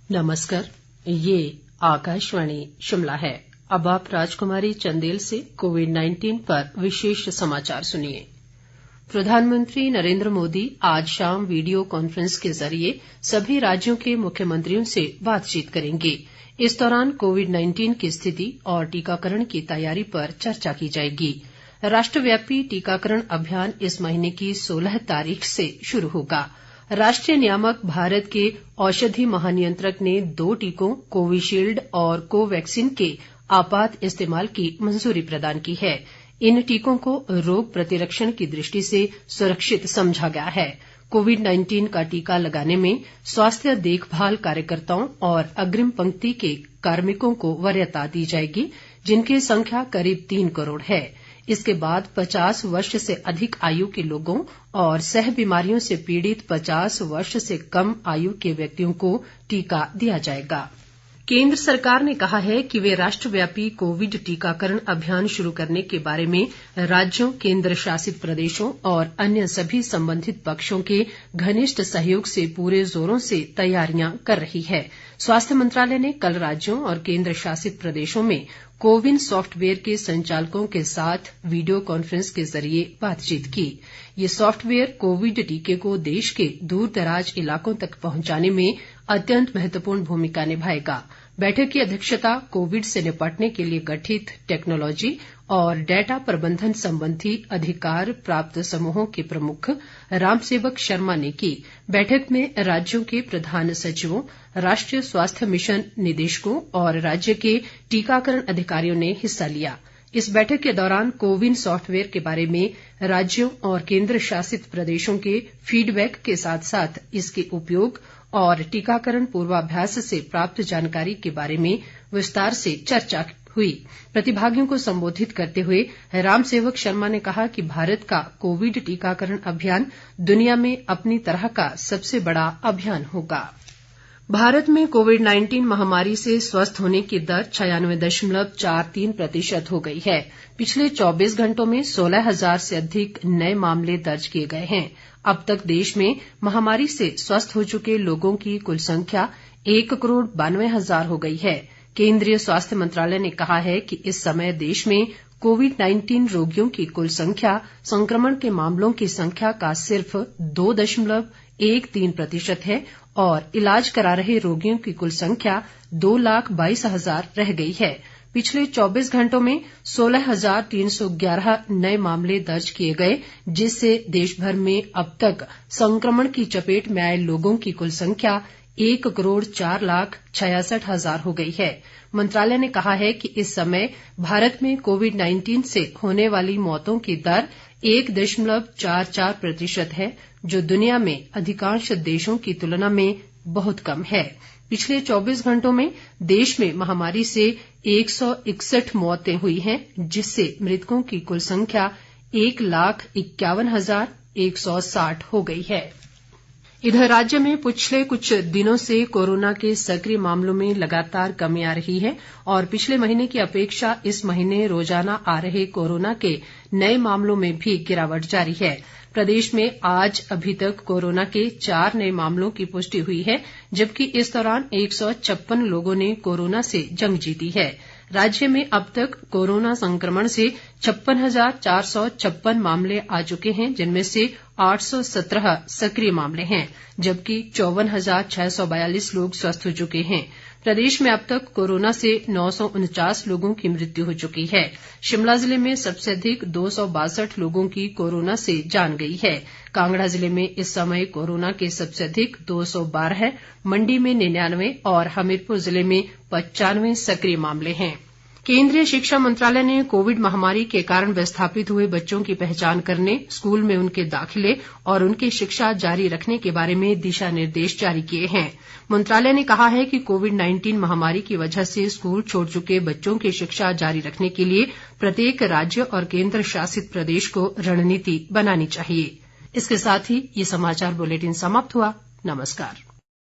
नमस्कार, ये आकाशवाणी शिमला है। अब आप राजकुमारी चंदेल से कोविड-19 पर विशेष समाचार सुनिए। प्रधानमंत्री नरेंद्र मोदी आज शाम वीडियो कॉन्फ्रेंस के जरिए सभी राज्यों के मुख्यमंत्रियों से बातचीत करेंगे। इस दौरान कोविड-19 की स्थिति और टीकाकरण की तैयारी पर चर्चा की जाएगी। राष्ट्रव्यापी टीकाकरण अभियान इस महीने की 16 तारीख से शुरू होगा। राष्ट्रीय नियामक भारत के औषधि महानियंत्रक ने 2 टीकों कोविशील्ड और कोवैक्सीन के आपात इस्तेमाल की मंजूरी प्रदान की है। इन टीकों को रोग प्रतिरक्षण की दृष्टि से सुरक्षित समझा गया है। कोविड-19 का टीका लगाने में स्वास्थ्य देखभाल कार्यकर्ताओं और अग्रिम पंक्ति के कार्मिकों को वरीयता दी जाएगी, जिनकी संख्या करीब 3 करोड़ है। इसके बाद 50 वर्ष से अधिक आयु के लोगों और सह बीमारियों से पीड़ित 50 वर्ष से कम आयु के व्यक्तियों को टीका दिया जाएगा। केंद्र सरकार ने कहा है कि वे राष्ट्रव्यापी कोविड टीकाकरण अभियान शुरू करने के बारे में राज्यों, केंद्र शासित प्रदेशों और अन्य सभी संबंधित पक्षों के घनिष्ठ सहयोग से पूरे जोरों से तैयारियां कर रही है। स्वास्थ्य मंत्रालय ने कल राज्यों और केंद्र शासित प्रदेशों में कोविन सॉफ्टवेयर के संचालकों के साथ वीडियो कॉन्फ्रेंस के जरिए बातचीत की। ये सॉफ्टवेयर कोविड टीके को देश के दूर दराज इलाकों तक पहुंचाने में अत्यंत महत्वपूर्ण भूमिका निभाएगा। बैठक की अध्यक्षता कोविड से निपटने के लिए गठित टेक्नोलॉजी और डेटा प्रबंधन संबंधी अधिकार प्राप्त समूहों के प्रमुख रामसेवक शर्मा ने की। बैठक में राज्यों के प्रधान सचिवों, राष्ट्रीय स्वास्थ्य मिशन निदेशकों और राज्य के टीकाकरण अधिकारियों ने हिस्सा लिया। इस बैठक के दौरान कोविन सॉफ्टवेयर के बारे में राज्यों और केंद्र शासित प्रदेशों के फीडबैक के साथ साथ इसके उपयोग और टीकाकरण पूर्वाभ्यास से प्राप्त जानकारी के बारे में विस्तार से चर्चा हुई। प्रतिभागियों को संबोधित करते हुए रामसेवक शर्मा ने कहा कि भारत का कोविड टीकाकरण अभियान दुनिया में अपनी तरह का सबसे बड़ा अभियान होगा। भारत में कोविड-19 महामारी से स्वस्थ होने की दर 96.43% हो गई है। पिछले 24 घंटों में 16,000 से अधिक नए मामले दर्ज किए गए हैं। अब तक देश में महामारी से स्वस्थ हो चुके लोगों की कुल संख्या 1,92,000 हो गई है। केंद्रीय स्वास्थ्य मंत्रालय ने कहा है कि इस समय देश में कोविड-19 रोगियों की कुल संख्या संक्रमण के मामलों की संख्या का सिर्फ 2.13% है और इलाज करा रहे रोगियों की कुल संख्या 2,22,000 रह गई है। पिछले 24 घंटों में 16,311 नए मामले दर्ज किए गए, जिससे देश भर में अब तक संक्रमण की चपेट में आए लोगों की कुल संख्या 1,04,66,000 हो गई है। मंत्रालय ने कहा है कि इस समय भारत में कोविड-19 से होने वाली मौतों की दर 1.44% है, जो दुनिया में अधिकांश देशों की तुलना में बहुत कम है। पिछले 24 घंटों में देश में महामारी से 161 मौतें हुई हैं, जिससे मृतकों की कुल संख्या 1,51,160 हो गई है। इधर राज्य में पिछले कुछ दिनों से कोरोना के सक्रिय मामलों में लगातार कमी आ रही है और पिछले महीने की अपेक्षा इस महीने रोजाना आ रहे कोरोना के नए मामलों में भी गिरावट जारी है। प्रदेश में आज अभी तक कोरोना के 4 नए मामलों की पुष्टि हुई है, जबकि इस दौरान 156 लोगों ने कोरोना से जंग जीती है। राज्य में अब तक कोरोना संक्रमण से 56,456 मामले आ चुके हैं, जिनमें से 817 सक्रिय मामले हैं, जबकि 54,642 लोग स्वस्थ हो चुके हैं। प्रदेश में अब तक कोरोना से 949 लोगों की मृत्यु हो चुकी है। शिमला जिले में सबसे अधिक 262 लोगों की कोरोना से जान गई है। कांगड़ा जिले में इस समय कोरोना के सबसे अधिक 212, मंडी में 99 और हमीरपुर जिले में 95 सक्रिय मामले हैं। केंद्रीय शिक्षा मंत्रालय ने कोविड महामारी के कारण विस्थापित हुए बच्चों की पहचान करने, स्कूल में उनके दाखिले और उनकी शिक्षा जारी रखने के बारे में दिशा निर्देश जारी किए हैं। मंत्रालय ने कहा है कि कोविड-19 महामारी की वजह से स्कूल छोड़ चुके बच्चों की शिक्षा जारी रखने के लिए प्रत्येक राज्य और केंद्र शासित प्रदेश को रणनीति बनानी चाहिए। इसके साथ ही ये समाचार बुलेटिन समाप्त हुआ। नमस्कार।